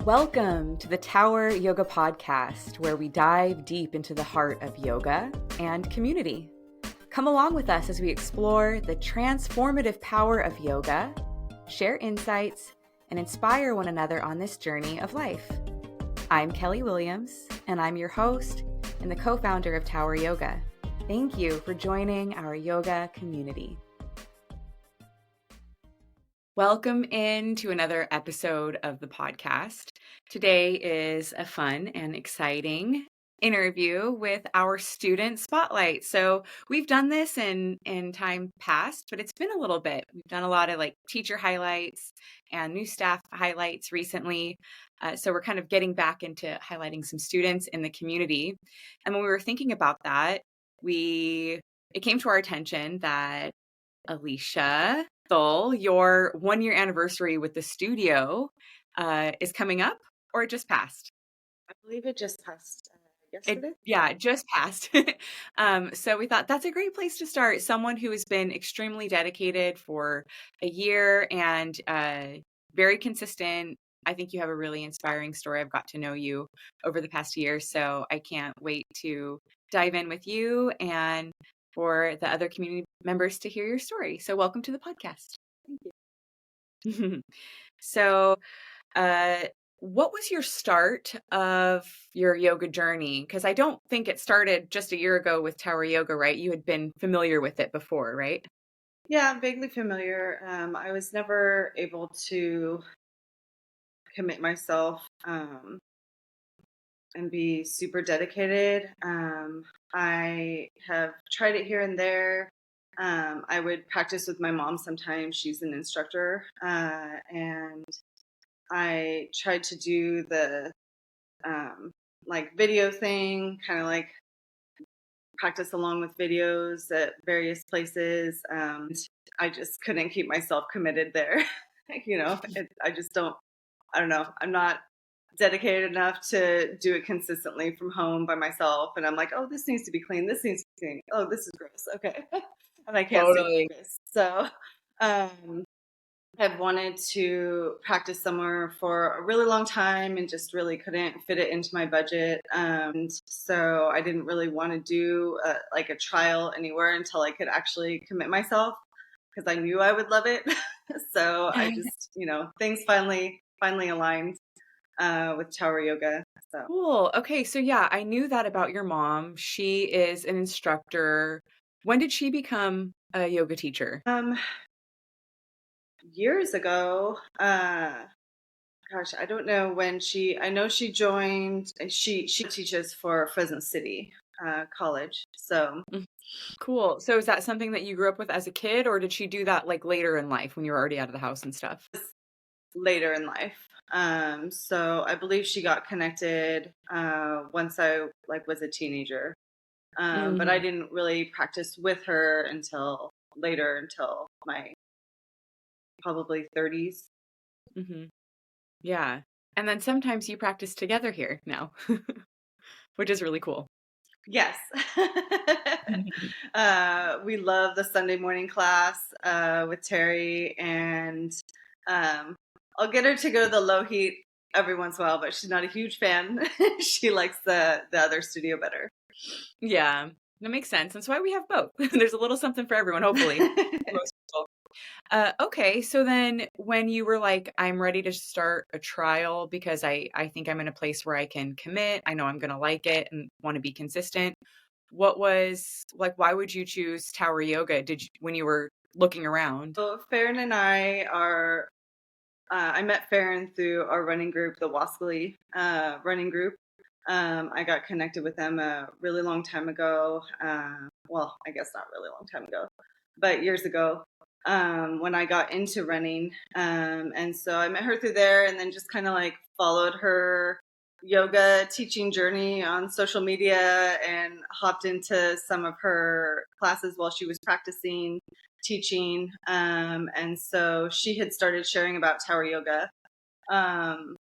Welcome to the Tower Yoga Podcast, where we dive deep into the heart of yoga and community. Come along with us as we explore the transformative power of yoga, share insights, and inspire one another on this journey of life. I'm Kellee Williams, and I'm your host and the co-founder of Tower Yoga. Thank you for joining our yoga community. Welcome into another episode of the podcast. Today is a fun and exciting interview with our student spotlight. So we've done this in time past, but it's been a little bit. We've done a lot of teacher highlights and new staff highlights recently. So we're kind of getting back into highlighting some students in the community. And when we were thinking about that, it came to our attention that Alisha Thull, your 1-year anniversary with the studio is coming up, or it just passed? I believe it just passed yesterday. It just passed. So we thought that's a great place to start. Someone who has been extremely dedicated for a year and very consistent. I think you have a really inspiring story. I've got to know you over the past year, so I can't wait to dive in with you and for the other community members to hear your story. So welcome to the podcast. Thank you. So what was your start of your yoga journey? Because I don't think it started just a year ago with Tower Yoga, right? You had been familiar with it before, right? Yeah, I'm vaguely familiar. I was never able to commit myself and be super dedicated. I have tried it here and there. I would practice with my mom sometimes. She's an instructor. And I tried to do the video thing, kind of like practice along with videos at various places. I just couldn't keep myself committed there. I don't know. I'm not dedicated enough to do it consistently from home by myself. And I'm like, oh, this needs to be clean. This needs to be clean. Oh, this is gross. Okay. And I can't Totally. focus. So I've wanted to practice somewhere for a really long time and just really couldn't fit it into my budget. So I didn't really want to do a trial anywhere until I could actually commit myself because I knew I would love it. So I just, things finally aligned with Tower Yoga. So. Cool. Okay. So yeah, I knew that about your mom. She is an instructor. When did she become a yoga teacher? Years ago. I don't know when I know she joined, she teaches for Fresno City College. So. Cool. So is that something that you grew up with as a kid, or did she do that later in life when you were already out of the house and stuff? Later in life. So I believe she got connected once I was a teenager. But I didn't really practice with her until my probably 30s. Mm-hmm. Yeah. And then sometimes you practice together here now, which is really cool. Yes. We love the Sunday morning class with Terry, and I'll get her to go to the low heat every once in a while, but she's not a huge fan. She likes the other studio better. Yeah, that makes sense. That's why we have both. There's a little something for everyone, hopefully. Most people. Okay, so then when you were like, I'm ready to start a trial because I think I'm in a place where I can commit, I know I'm going to like it and want to be consistent. What was why would you choose Tower Yoga? When you were looking around? So Farron and I are, I met Farron through our running group, the Wascally running group. I got connected with them a really long time ago. Well, I guess not really long time ago, but years ago. When I got into running. And so I met her through there and then just kind of followed her yoga teaching journey on social media and hopped into some of her classes while she was practicing teaching. And so she had started sharing about Tower Yoga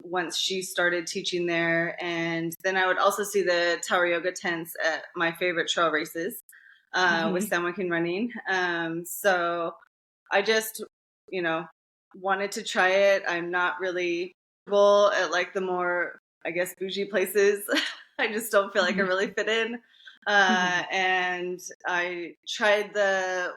once she started teaching there. And then I would also see the Tower Yoga tents at my favorite trail races with San Joaquin Running. So I just, wanted to try it. I'm not really well, at like the more, I guess, bougie places. I just don't feel like I really fit in. And I tried the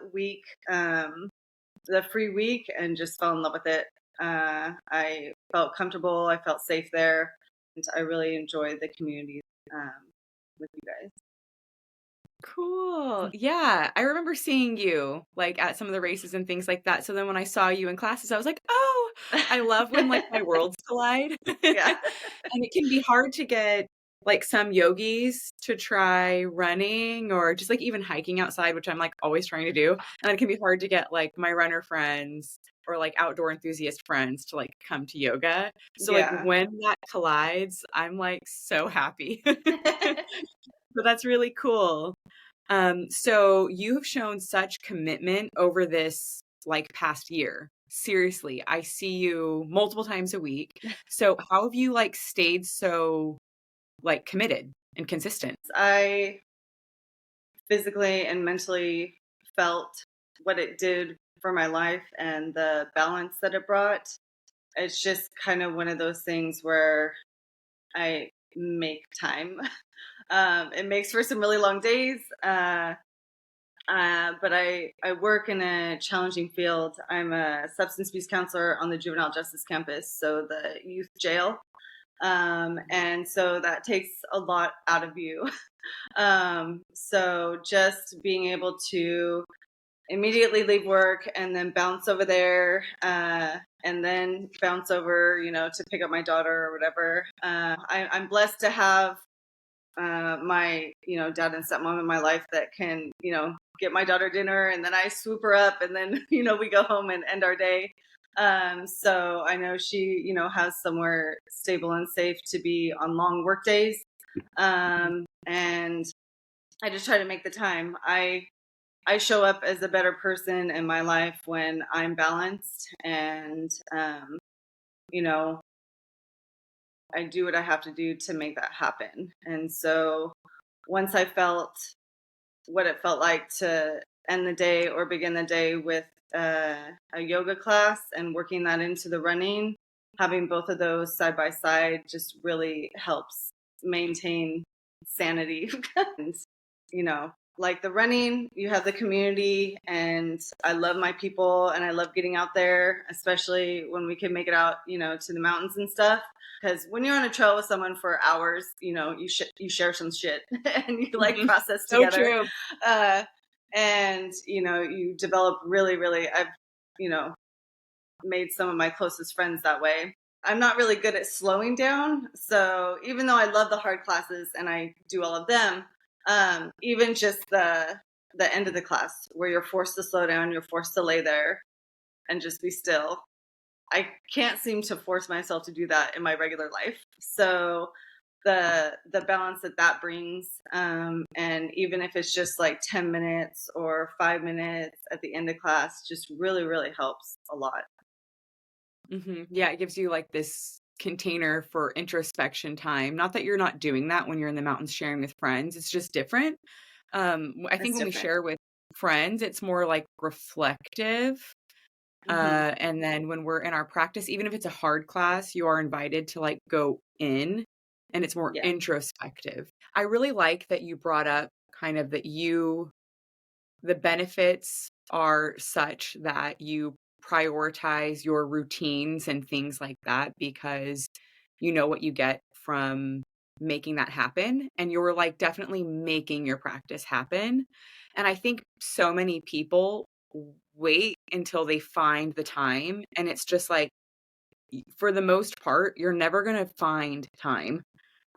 free week, and just fell in love with it. I felt comfortable. I felt safe there. And I really enjoyed the community um, with you guys. Cool. Yeah, I remember seeing you, like, at some of the races and things like that, so then when I saw you in classes, I was like, "Oh, I love when, like, my worlds collide." Yeah. And it can be hard to get, like, some yogis to try running or just, like, even hiking outside, which I'm, like, always trying to do, and then it can be hard to get, like, my runner friends or, like, outdoor enthusiast friends to, like, come to yoga. So, like, Yeah. when that collides, I'm, like, so happy. So that's really cool. So you have shown such commitment over this like past year. Seriously, I see you multiple times a week. So how have you like stayed so like committed and consistent? I physically and mentally felt what it did for my life and the balance that it brought. It's just kind of one of those things where I make time. It makes for some really long days, but I work in a challenging field. I'm a substance abuse counselor on the juvenile justice campus, so the youth jail. And so that takes a lot out of you. So just being able to immediately leave work and then bounce over there, and then bounce over, to pick up my daughter or whatever. I'm blessed to have my, dad and stepmom in my life that can, get my daughter dinner, and then I swoop her up, and then, we go home and end our day. So I know she, has somewhere stable and safe to be on long work days. And I just try to make the time. I show up as a better person in my life when I'm balanced, and, you know, I do what I have to do to make that happen. And so once I felt what it felt like to end the day or begin the day with a yoga class and working that into the running, having both of those side by side just really helps maintain sanity. And, like the running, you have the community, and I love my people, and I love getting out there, especially when we can make it out, to the mountains and stuff. Because when you're on a trail with someone for hours, you share some shit and you like process So together. true. Uh, and, you develop really, really, I've, you know, made some of my closest friends that way. I'm not really good at slowing down. So even though I love the hard classes and I do all of them, even just the end of the class where you're forced to slow down, you're forced to lay there and just be still. I can't seem to force myself to do that in my regular life. So the balance that brings, and even if it's just like 10 minutes or 5 minutes at the end of class, just really, really helps a lot. Yeah, it gives you like this container for introspection time. Not that you're not doing that when you're in the mountains sharing with friends. It's just different. I think It's when we different. share with friends, it's more like reflective. Hmm. And then when we're in our practice, even if it's a hard class, you are invited to like go in and it's more Yeah. introspective. I really like that you brought up kind of that the benefits are such that you prioritize your routines and things like that because you know what you get from making that happen and you're like definitely making your practice happen. And I think so many people wait until they find the time and it's just like for the most part you're never going to find time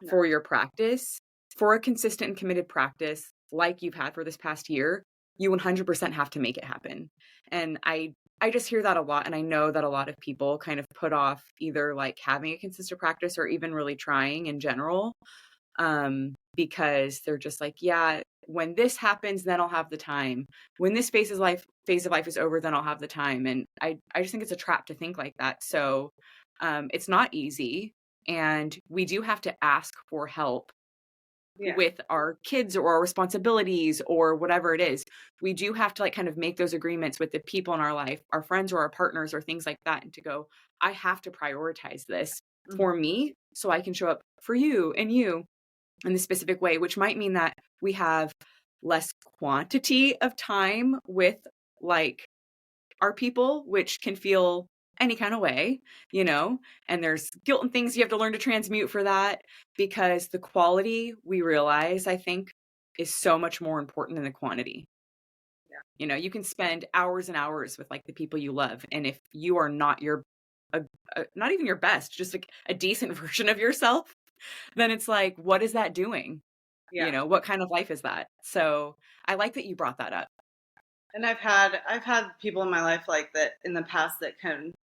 No. for your practice, for a consistent and committed practice like you've had for this past year, you 100% have to make it happen. And I just hear that a lot and I know that a lot of people kind of put off either like having a consistent practice or even really trying in general because they're just like, yeah, when this happens then I'll have the time. When this phase of life is over then I'll have the time and I just think it's a trap to think like that. So it's not easy and we do have to ask for help Yeah. with our kids or our responsibilities or whatever it is. We do have to like kind of make those agreements with the people in our life, our friends or our partners or things like that, and to go, I have to prioritize this for me so I can show up for you and you in the specific way, which might mean that we have less quantity of time with like our people, which can feel any kind of way, and there's guilt and things you have to learn to transmute for that, because the quality, we realize, I think, is so much more important than the quantity. You can spend hours and hours with like the people you love, and if you are not not even your best, just like a decent version of yourself, then it's like, what is that doing? Yeah. What kind of life is that? So I like that you brought that up. And I've had people in my life like that in the past that kind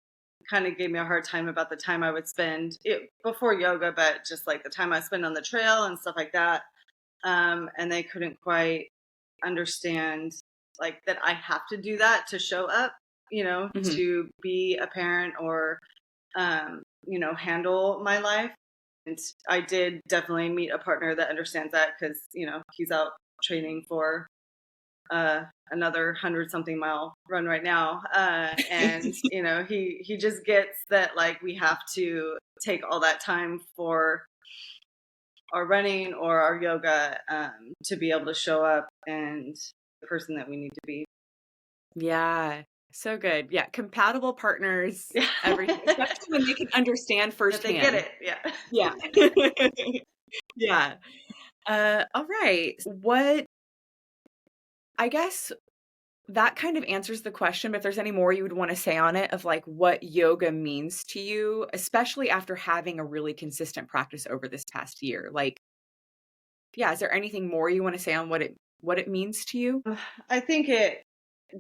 of gave me a hard time about the time I would spend before yoga, but just like the time I spend on the trail and stuff like that. And they couldn't quite understand like that I have to do that to show up, Mhm. to be a parent or, handle my life. And I did definitely meet a partner that understands that because, he's out training for another 100-something-mile run right now. And, he just gets that, like, we have to take all that time for our running or our yoga to be able to show up and the person that we need to be. Yeah, so good. Yeah, compatible partners, Yeah. everything, especially when they can understand That they get firsthand. it. Yeah. Yeah. Yeah. All right. I guess that kind of answers the question, but if there's any more you would want to say on it of like what yoga means to you, especially after having a really consistent practice over this past year. Like, yeah, is there anything more you want to say on what it means to you? I think it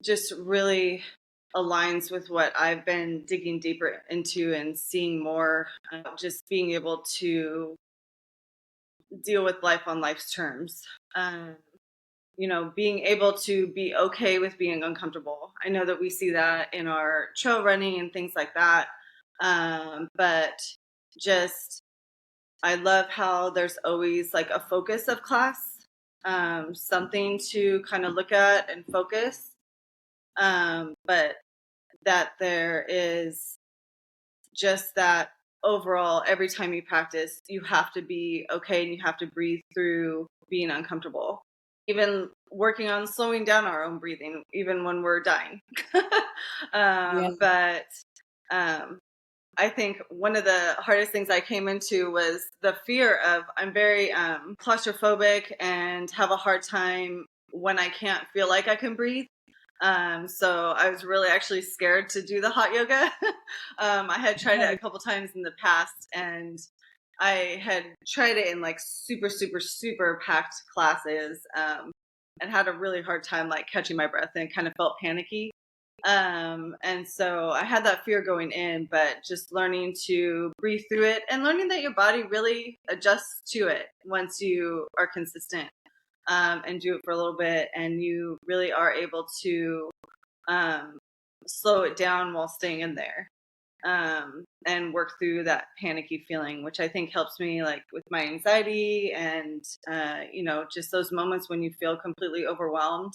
just really aligns with what I've been digging deeper into and seeing more, just being able to deal with life on life's terms. Being able to be okay with being uncomfortable. I know that we see that in our trail running and things like that. But just, I love how there's always like a focus of class, something to kind of look at and focus. But that there is just that overall, every time you practice, you have to be okay and you have to breathe through being uncomfortable. Even working on slowing down our own breathing, even when we're dying. Yeah. But I think one of the hardest things I came into was the fear of I'm very claustrophobic and have a hard time when I can't feel like I can breathe. So I was really actually scared to do the hot yoga. I had tried it a couple times in the past, and I had tried it in like super, super, super packed classes, and had a really hard time like catching my breath and kind of felt panicky. And so I had that fear going in, but just learning to breathe through it and learning that your body really adjusts to it once you are consistent, and do it for a little bit, and you really are able to slow it down while staying in there, and work through that panicky feeling, which I think helps me like with my anxiety and just those moments when you feel completely overwhelmed,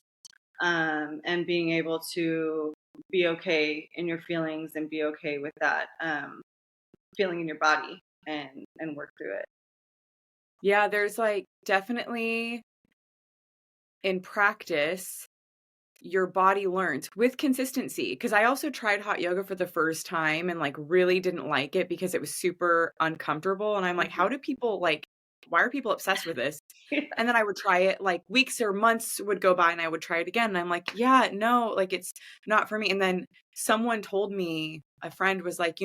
and being able to be okay in your feelings and be okay with that feeling in your body and work through it. Yeah, there's like definitely in practice, your body learns with consistency. Because I also tried hot yoga for the first time and like really didn't like it because it was super uncomfortable. And I'm like, how do people like, why are people obsessed with this? And then I would try it, like weeks or months would go by and I would try it again. And I'm like, yeah, no, like it's not for me. And then someone told me, a friend was like,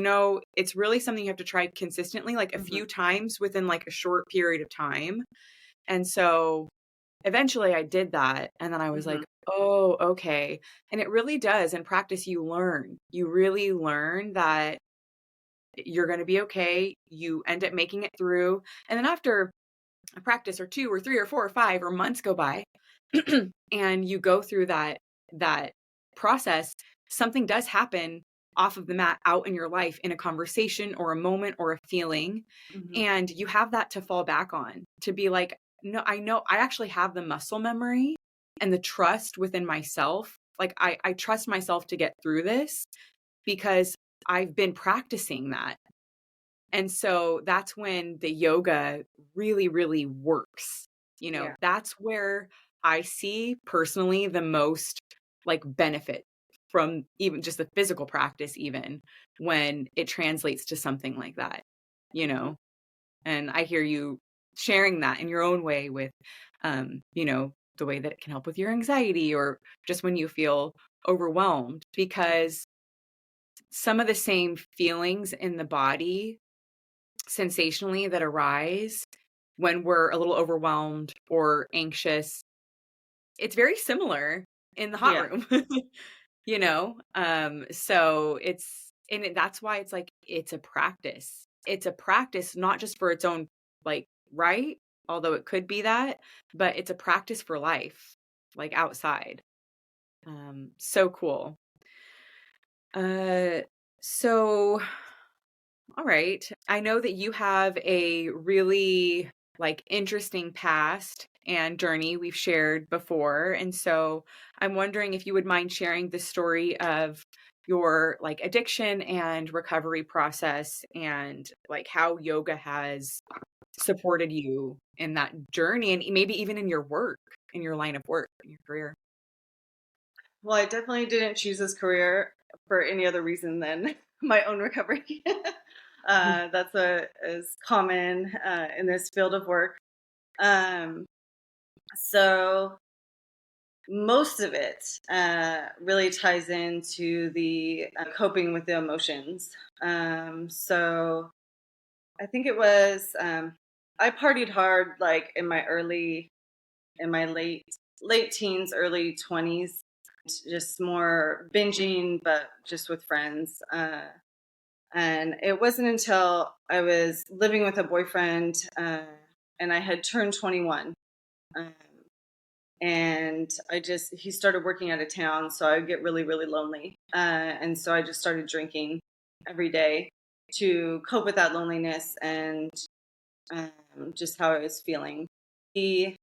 it's really something you have to try consistently, like a few times within like a short period of time. And so eventually I did that. And then I was like, oh, okay. And it really does. In practice, you really learn that you're going to be okay. You end up making it through. And then after a practice or two or three or four or five or months go by and you go through that process, something does happen off of the mat out in your life in a conversation or a moment or a feeling. And you have that to fall back on to be like, no, I know I actually have the muscle memory and the trust within myself. Like I trust myself to get through this because I've been practicing that. And so that's when the yoga really, really works. Yeah. That's where I see personally the most like benefit from even just the physical practice, even when it translates to something like that, you know? And I hear you sharing that in your own way with, the way that it can help with your anxiety or just when you feel overwhelmed, because some of the same feelings in the body sensationally that arise when we're a little overwhelmed or anxious, it's very similar in the hot Yeah. room, so that's why it's like, it's a practice. It's a practice, not just for its own, like, right? Although it could be that, but it's a practice for life, like outside. So cool. Uh, so all right. I know that you have a really like interesting past and journey we've shared before. And so I'm wondering if you would mind sharing the story of your like addiction and recovery process and like how yoga has supported you in that journey and maybe even in your work, in your line of work, in your career. Well, I definitely didn't choose this career for any other reason than my own recovery. That's what is common in this field of work. Um, so most of it really ties into the coping with the emotions. So I think it was I partied hard like in my late teens, early 20s, just more binging, but just with friends. And it wasn't until I was living with a boyfriend and I had turned 21. Um, and he started working out of town, so I would get really, really lonely. And so I just started drinking every day to cope with that loneliness and just how I was feeling. The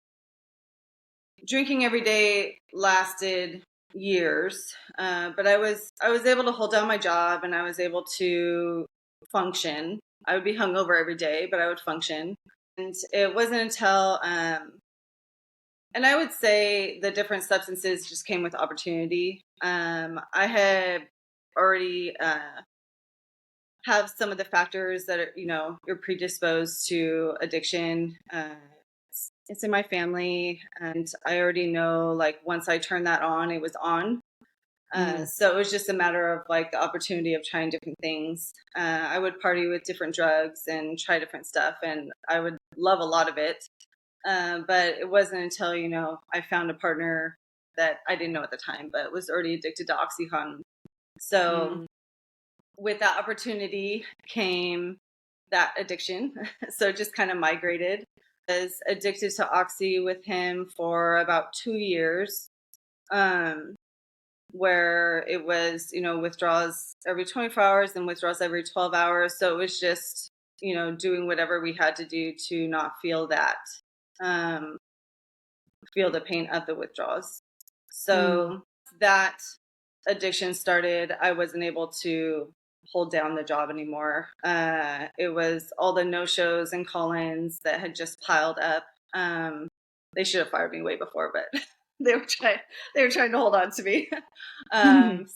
drinking every day lasted years, but I was able to hold down my job and I was able to function. I would be hungover every day, but I would function. And it wasn't until, and I would say the different substances just came with opportunity. I had already have some of the factors that are, you're predisposed to addiction. It's in my family, and I already know like once I turned that on, it was on. Mm. So it was just a matter of like the opportunity of trying different things. I would party with different drugs and try different stuff, and I would love a lot of it. But it wasn't until I found a partner that I didn't know at the time, but was already addicted to OxyContin. So Mm. with that opportunity came that addiction. So it just kind of migrated. I was addicted to Oxy with him for about 2 years, where it was, withdrawals every 24 hours and withdrawals every 12 hours. So it was just, doing whatever we had to do to not feel that, um, feel the pain of the withdrawals. Mm. So that addiction started, I wasn't able to hold down the job anymore. It was all the no-shows and call-ins that had just piled up. They should have fired me way before, but they were trying to hold on to me.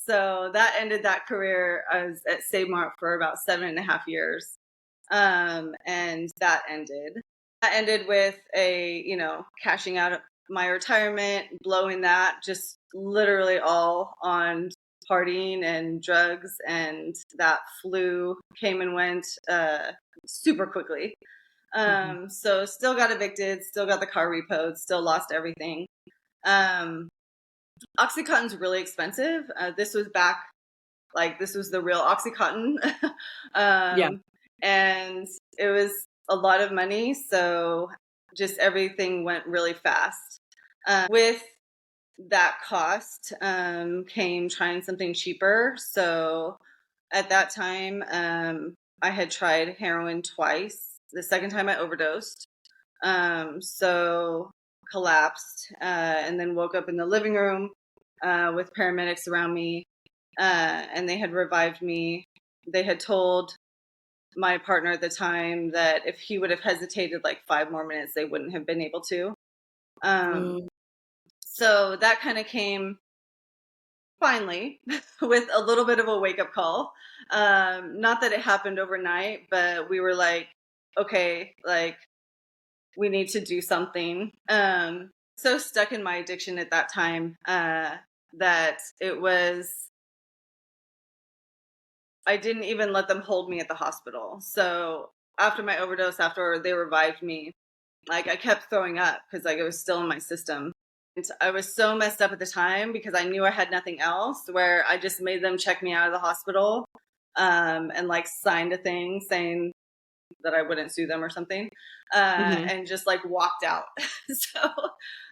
So that ended that career. I was at Save Mart for about 7.5 years. And that ended. That ended with cashing out my retirement, blowing that just literally all on partying and drugs, and that flu came and went super quickly. Mhm. So still got evicted, still got the car repoed, still lost everything. Um, Oxycontin's really expensive. This was the real Oxycontin. Yeah. um, and it was a lot of money. So just everything went really fast. With that cost came trying something cheaper. So at that time, I had tried heroin twice. The second time I overdosed. So collapsed and then woke up in the living room with paramedics around me, and they had revived me. They had told my partner at the time that if he would have hesitated like 5 more minutes, they wouldn't have been able to. Mm. So that kind of came finally with a little bit of a wake up call. Not that it happened overnight, but we were like, okay, like we need to do something. So stuck in my addiction at that time that it was, I didn't even let them hold me at the hospital. So after my overdose, after they revived me, like I kept throwing up because like it was still in my system. And I was so messed up at the time because I knew I had nothing else, where I just made them check me out of the hospital and like signed a thing saying that I wouldn't sue them or something, and just like walked out. So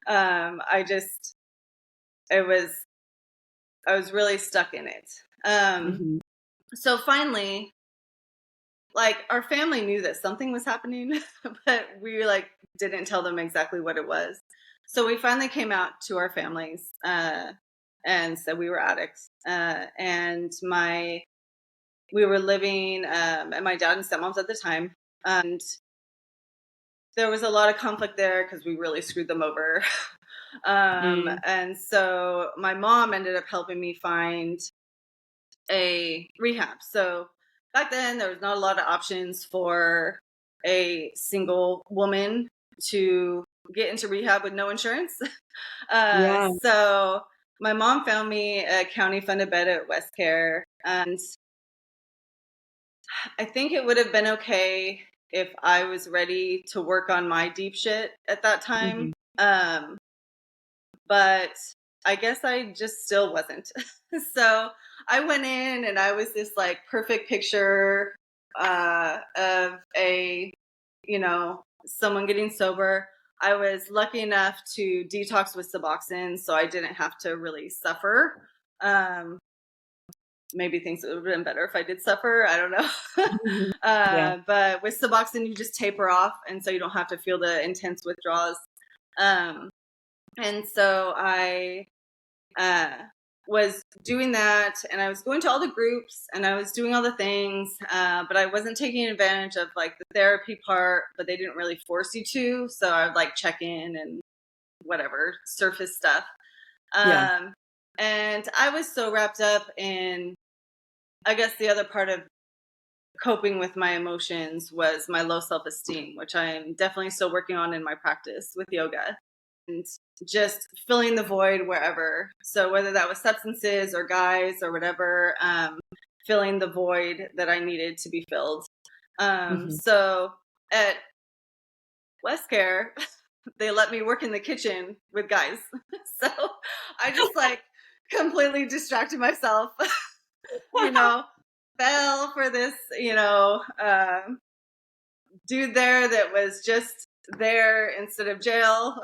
I just, I was really stuck in it. So finally, like our family knew that something was happening, but we like didn't tell them exactly what it was. So we finally came out to our families and said we were addicts. And we were living at my dad and stepmom's at the time. And there was a lot of conflict there because we really screwed them over. And so my mom ended up helping me find a rehab. So back then, there was not a lot of options for a single woman to get into rehab with no insurance. Yeah. So my mom found me a county funded bed at West Care. And I think it would have been okay if I was ready to work on my deep shit at that time. But I guess I just still wasn't. So I went in and I was this like perfect picture of a, you know, someone getting sober. I was lucky enough to detox with Suboxone, so I didn't have to really suffer. Maybe things would have been better if I did suffer. I don't know. Yeah. But with Suboxone, you just taper off, and so you don't have to feel the intense withdrawals. And so I was doing that, and I was going to all the groups and I was doing all the things, but I wasn't taking advantage of like the therapy part, but they didn't really force you to. So I would like check in and whatever, surface stuff. Yeah. And I was so wrapped up in, I guess the other part of coping with my emotions was my low self-esteem, which I am definitely still working on in my practice with yoga. And just filling the void wherever. So whether that was substances or guys or whatever, filling the void that I needed to be filled. So at West Care, they let me work in the kitchen with guys. So I just like completely distracted myself, you know, fell for this, dude there that was just there instead of jail.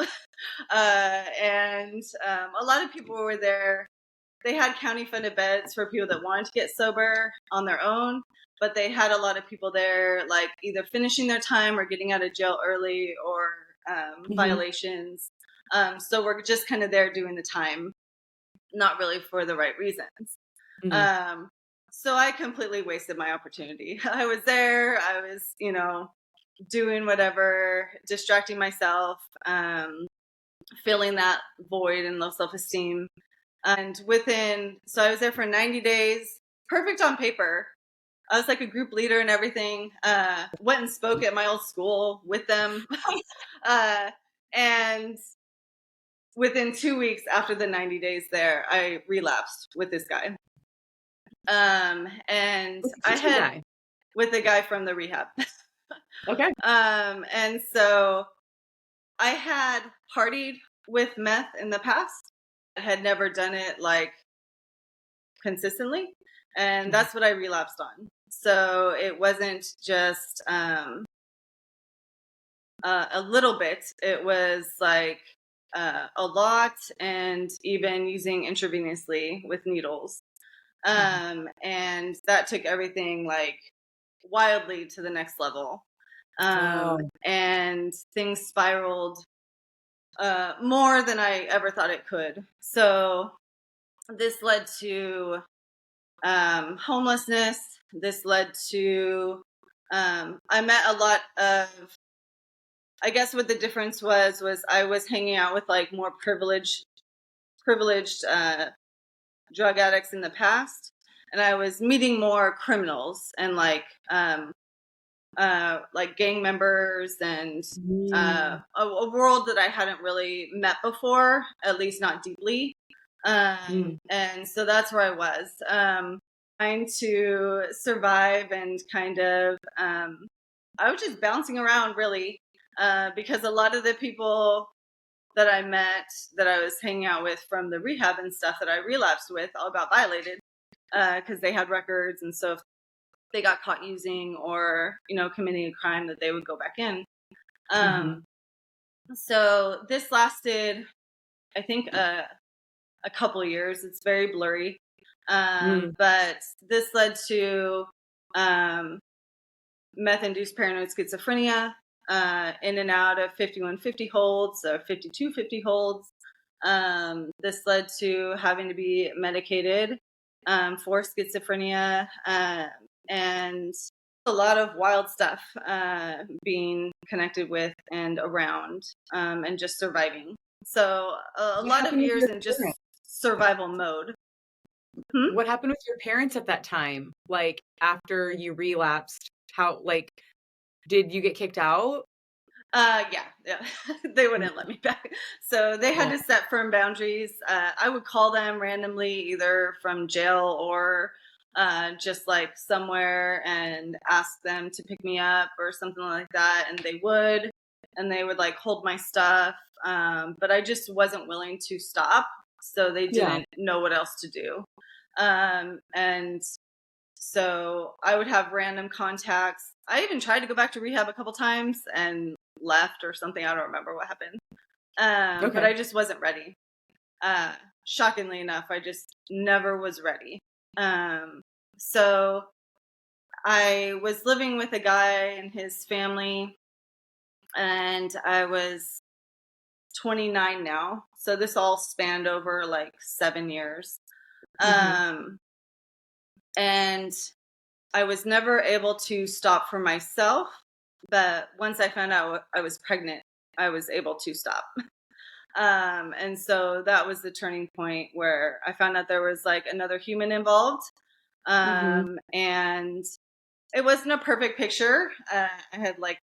And a lot of people were there. They had county funded beds for people that wanted to get sober on their own, but they had a lot of people there, like either finishing their time or getting out of jail early or violations. So we're just kind of there doing the time, not really for the right reasons. So I completely wasted my opportunity. I was there. I was, doing whatever, distracting myself, filling that void and low self-esteem. And so I was there for 90 days, perfect on paper. I was like a group leader and everything. Went and spoke at my old school with them. And within 2 weeks after the 90 days there, I relapsed with this guy. And I had with the guy from the rehab. Okay. And so I had partied with meth in the past. I had never done it like consistently, and that's what I relapsed on. So it wasn't just a little bit. It was like a lot, and even using intravenously with needles. And that took everything like wildly to the next level. And things spiraled more than I ever thought it could. So this led to homelessness. This led to I met a lot of, I guess what the difference was I was hanging out with like more privileged drug addicts in the past, and I was meeting more criminals and like gang members and a world that I hadn't really met before, at least not deeply. And so that's where I was, trying to survive and kind of, I was just bouncing around really, because a lot of the people that I met, that I was hanging out with from the rehab and stuff that I relapsed with, all got violated because they had records. And so if they got caught using or, committing a crime, that they would go back in. So this lasted, I think, a couple years. It's very blurry. But this led to meth-induced paranoid schizophrenia, in and out of 5150 holds or 5250 holds. This led to having to be medicated for schizophrenia, and a lot of wild stuff being connected with and around, and just surviving. So a lot of years in just survival mode. What happened with your parents at that time? Like after you relapsed, did you get kicked out? Yeah. They wouldn't let me back. So they had to set firm boundaries. I would call them randomly, either from jail or just like somewhere, and ask them to pick me up or something like that. And they would like hold my stuff. But I just wasn't willing to stop. So they didn't know what else to do. And so I would have random contacts. I even tried to go back to rehab a couple times and left or something. I don't remember what happened. But I just wasn't ready. Shockingly enough, I just never was ready. So I was living with a guy and his family, and I was 29 now. So this all spanned over like 7 years. And I was never able to stop for myself, but once I found out I was pregnant, I was able to stop. And so that was the turning point where I found out there was like another human involved. And it wasn't a perfect picture. I had like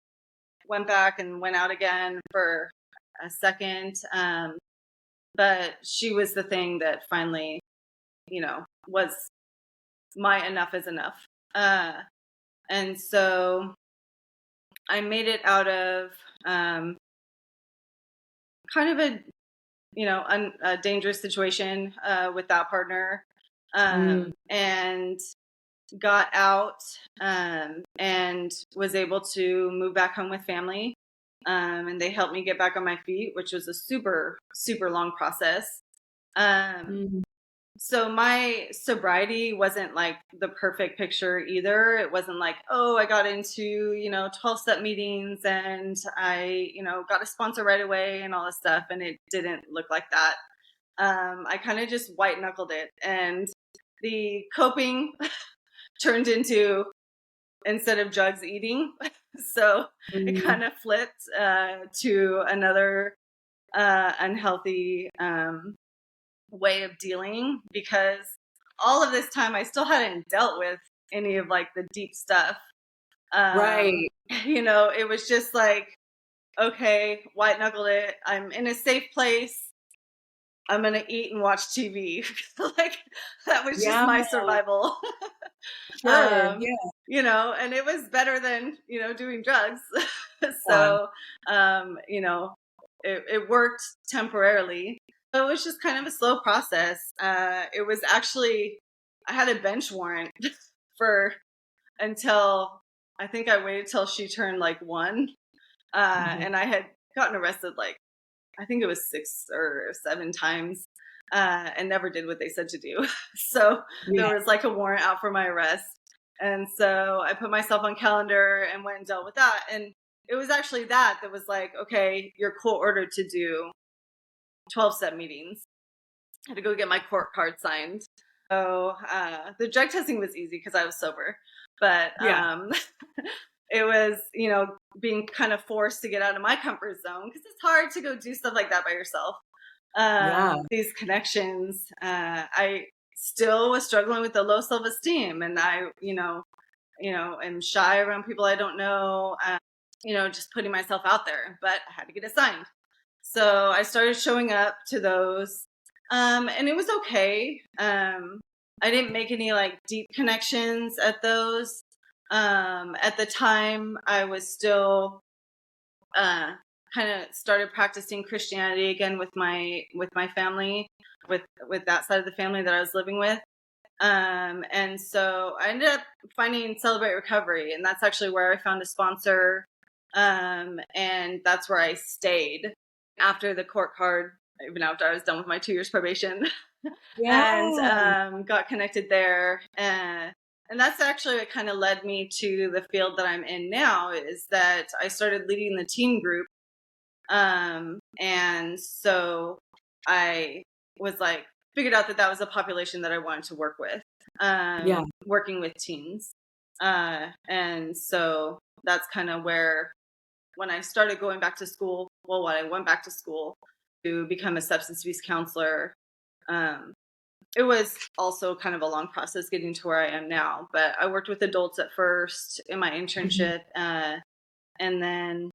went back and went out again for a second. But she was the thing that finally, was my enough is enough. And so I made it out of kind of a dangerous situation with that partner, and got out, and was able to move back home with family. And they helped me get back on my feet, which was a super, super long process. So my sobriety wasn't like the perfect picture either. It wasn't like, oh, I got into, 12-step meetings and I, got a sponsor right away and all this stuff. And it didn't look like that. I kind of just white knuckled it, and the coping turned into, instead of drugs, eating. So it kind of flipped to another unhealthy way of dealing, because all of this time I still hadn't dealt with any of like the deep stuff. Right. It was just like, okay, white knuckled it. I'm in a safe place. I'm going to eat and watch TV. Like that was just my survival. Sure. And it was better than, doing drugs. So, it worked temporarily. So it was just kind of a slow process. It was actually, I had a bench warrant until I think I waited till she turned like 1. And I had gotten arrested like, I think it was 6 or 7 times, and never did what they said to do. So there was like a warrant out for my arrest. And so I put myself on calendar and went and dealt with that. And it was actually that was like, okay, you're court ordered to do 12-step meetings. I had to go get my court card signed. So the drug testing was easy because I was sober. But it was, being kind of forced to get out of my comfort zone because it's hard to go do stuff like that by yourself. Yeah. These connections, I still was struggling with the low self-esteem, and I, am shy around people I don't know, just putting myself out there, but I had to get assigned. So I started showing up to those, and it was okay. I didn't make any like deep connections at those. At the time, I was still kind of started practicing Christianity again with my family, with that side of the family that I was living with. And so I ended up finding Celebrate Recovery, and that's actually where I found a sponsor. And that's where I stayed after the court card, even after I was done with my 2 years probation. Yeah. And got connected there. And that's actually what kind of led me to the field that I'm in now, is that I started leading the teen group. And so I was like, figured out that was a population that I wanted to work with, working with teens. And so that's kind of where, when I started going back to school, when I went back to school to become a substance abuse counselor, it was also kind of a long process getting to where I am now. But I worked with adults at first in my internship, and then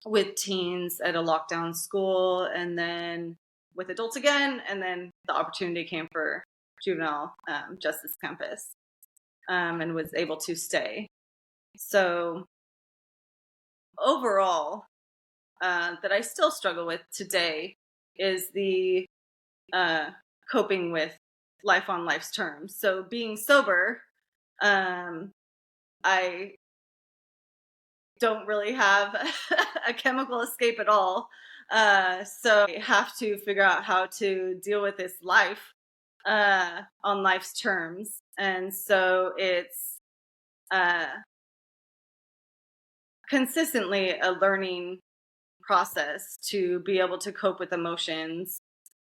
with teens at a lockdown school, and then with adults again, and then the opportunity came for juvenile justice campus, and was able to stay. So overall, that I still struggle with today is the coping with life on life's terms. So being sober, I don't really have a chemical escape at all. So I have to figure out how to deal with this life on life's terms. And so it's consistently a learning process to be able to cope with emotions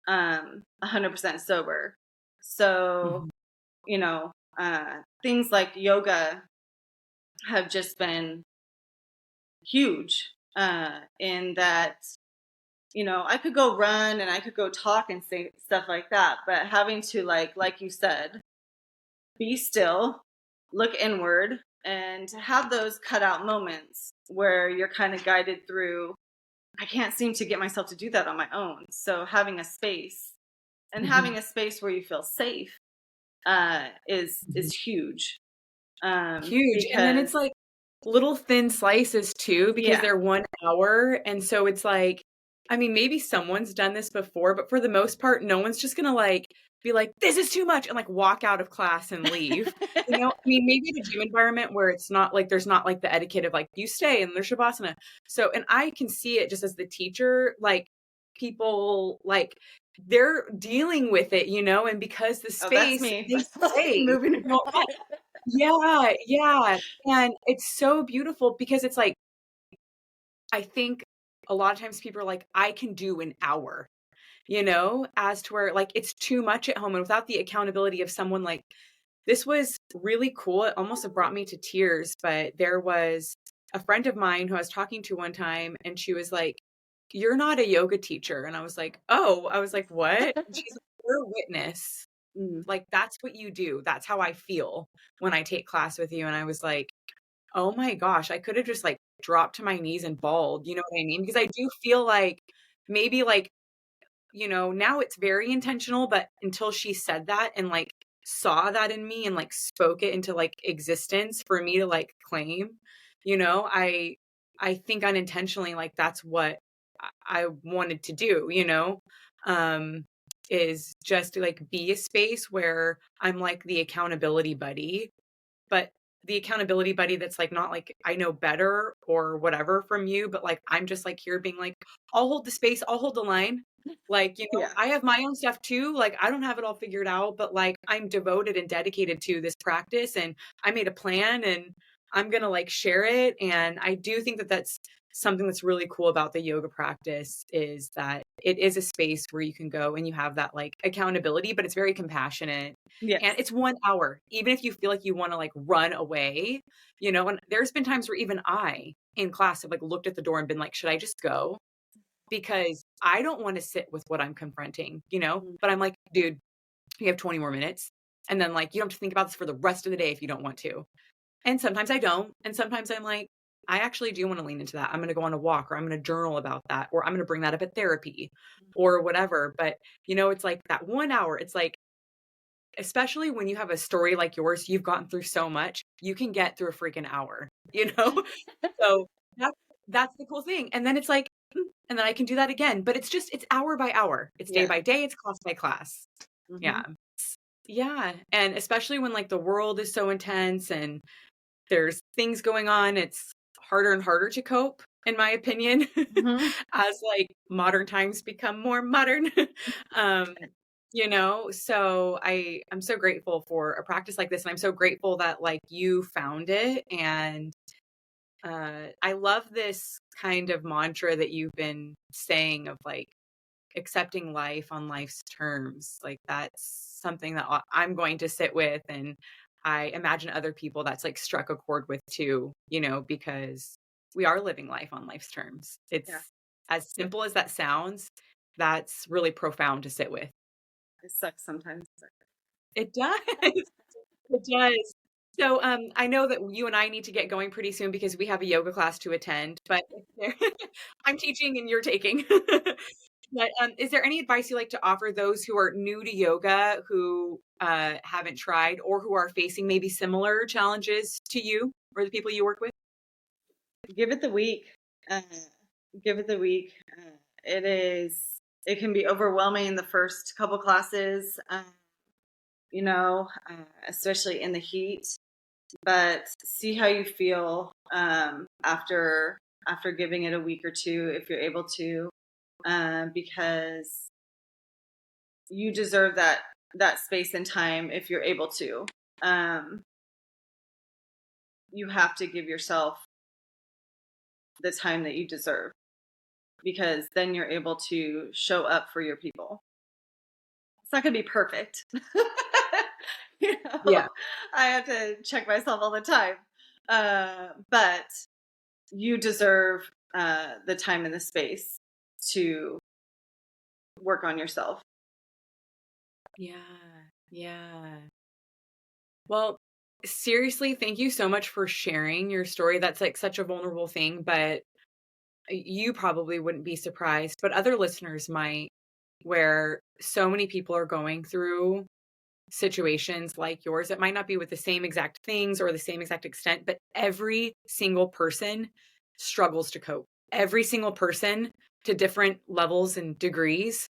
100% sober. So, things like yoga have just been huge in that, I could go run and I could go talk and say stuff like that, but having to like you said, be still, look inward, and to have those cutout moments where you're kind of guided through. I can't seem to get myself to do that on my own. So having a space, and having a space where you feel safe is huge. Huge. And then it's like little thin slices too, because they're 1 hour. And so it's like, I mean, maybe someone's done this before, but for the most part, no one's just gonna be like, this is too much, and walk out of class and leave. I mean, maybe the gym environment where it's not there's not the etiquette of you stay and there's shavasana. So, and I can see it just as the teacher, people they're dealing with it, and because the space, that's me. they say, moving yeah. And it's so beautiful because it's I think a lot of times people are like, I can do an hour, as to where it's too much at home. And without the accountability of someone, this was really cool. It almost have brought me to tears, but there was a friend of mine who I was talking to one time, and she was like, you're not a yoga teacher. And I was like, oh, what? And she's like, you're a witness. That's what you do. That's how I feel when I take class with you. And I was like, oh my gosh, I could have just dropped to my knees and bawled. You know what I mean? Because I do feel maybe now it's very intentional, but until she said that and saw that in me and spoke it into existence for me to claim, I think unintentionally that's what I wanted to do, is just to be a space where I'm the accountability buddy, but the accountability buddy that's not I know better or whatever from you, but I'm just here being I'll hold the space, I'll hold the line. I have my own stuff too. I don't have it all figured out, but I'm devoted and dedicated to this practice, and I made a plan and I'm going to share it. And I do think that that's something that's really cool about the yoga practice is that it is a space where you can go and you have that like accountability, but it's very compassionate. And Yes. it's 1 hour. Even if you feel like you want to like run away, and there's been times where even I in class have like looked at the door and been like, should I just go? Because I don't want to sit with what I'm confronting, Mhm. but I'm like, dude, you have 20 more minutes. And then like, you don't have to think about this for the rest of the day if you don't want to. And sometimes I don't. And sometimes I'm like, I actually do want to lean into that. I'm going to go on a walk, or I'm going to journal about that, or I'm going to bring that up at therapy or whatever. But, it's like that 1 hour, it's like, especially when you have a story like yours, you've gotten through so much, you can get through a freaking hour, you know? So that's, that's the cool thing. And then it's like, and then I can do that again, but it's hour by hour. It's day Yeah. by day. It's class by class. Hmm. Yeah. Yeah. And especially when like the world is so intense and there's things going on, it's harder and harder to cope, in my opinion, Hmm. as like modern times become more modern. um, so I'm so grateful for a practice like this. And I'm so grateful that like you found it. And I love this kind of mantra that you've been saying of like accepting life on life's terms. Like that's something that I'm going to sit with. And I imagine other people that's like struck a chord with too, because we are living life on life's terms. Yeah. It's as simple as that sounds, that's really profound to sit with. It sucks sometimes. It does. It does. So I know that you and I need to get going pretty soon because we have a yoga class to attend, but I'm teaching and you're taking. But is there any advice you like to offer those who are new to yoga, who haven't tried, or who are facing maybe similar challenges to you or the people you work with? Give it the week. Uh, give it the week. It is. It can be overwhelming the first couple classes, especially in the heat. But see how you feel after giving it a week or two, if you're able to, because you deserve that space and time if you're able to. Um, you have to give yourself the time that you deserve because then you're able to show up for your people. It's not going to be perfect. you Yeah. know, I have to check myself all the time. But you deserve the time and the space to work on yourself. Yeah. Yeah. Well, seriously, thank you so much for sharing your story. That's like such a vulnerable thing, but you probably wouldn't be surprised, but other listeners might, where so many people are going through situations like yours. It might not be with the same exact things or the same exact extent, but every single person struggles to cope. Every single person to different levels and degrees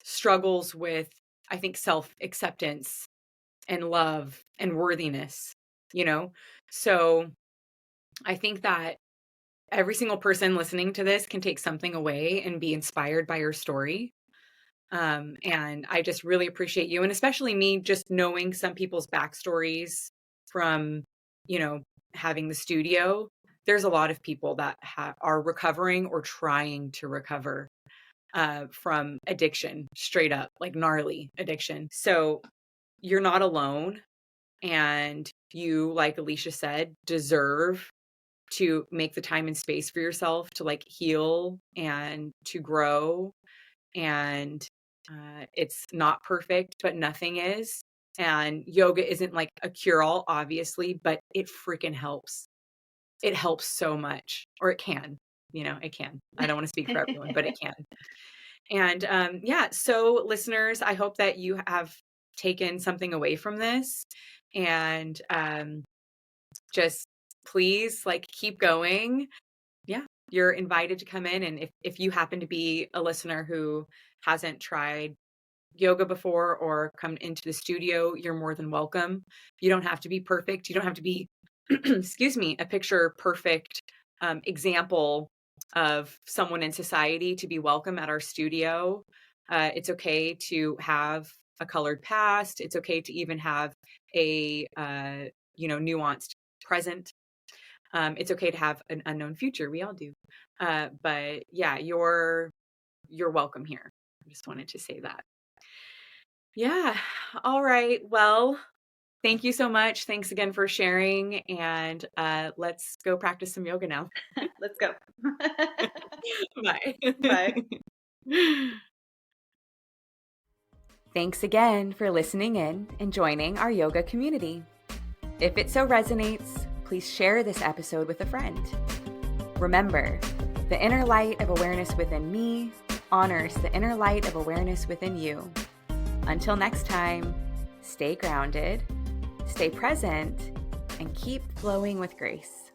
struggles with, I think, self acceptance and love and worthiness, you know? So I think that every single person listening to this can take something away and be inspired by your story. And I just really appreciate you, and especially me, just knowing some people's backstories from, you know, having the studio. There's a lot of people that are recovering or trying to recover from addiction, straight up, like gnarly addiction. So you're not alone. And you, like Alisha said, deserve to make the time and space for yourself to like heal and to grow. And it's not perfect, but nothing is. And yoga isn't like a cure all, obviously, but it freaking helps. It helps so much, or it can, it can. I don't want to speak for everyone, but it can. And yeah, so listeners, I hope that you have taken something away from this, and just please like keep going. Yeah, you're invited to come in. And if you happen to be a listener who hasn't tried yoga before or come into the studio, you're more than welcome. You don't have to be perfect. You don't have to be, excuse me, a picture perfect example of someone in society to be welcome at our studio. It's okay to have a colored past. It's okay to even have a, nuanced present. It's okay to have an unknown future. We all do. But yeah, you're welcome here. I just wanted to say that. Yeah. All right. Well, thank you so much. Thanks again for sharing. And let's go practice some yoga now. Let's go. Bye. Bye. Thanks again for listening in and joining our yoga community. If it so resonates, please share this episode with a friend. Remember, the inner light of awareness within me honors the inner light of awareness within you. Until next time, stay grounded, stay present, and keep flowing with grace.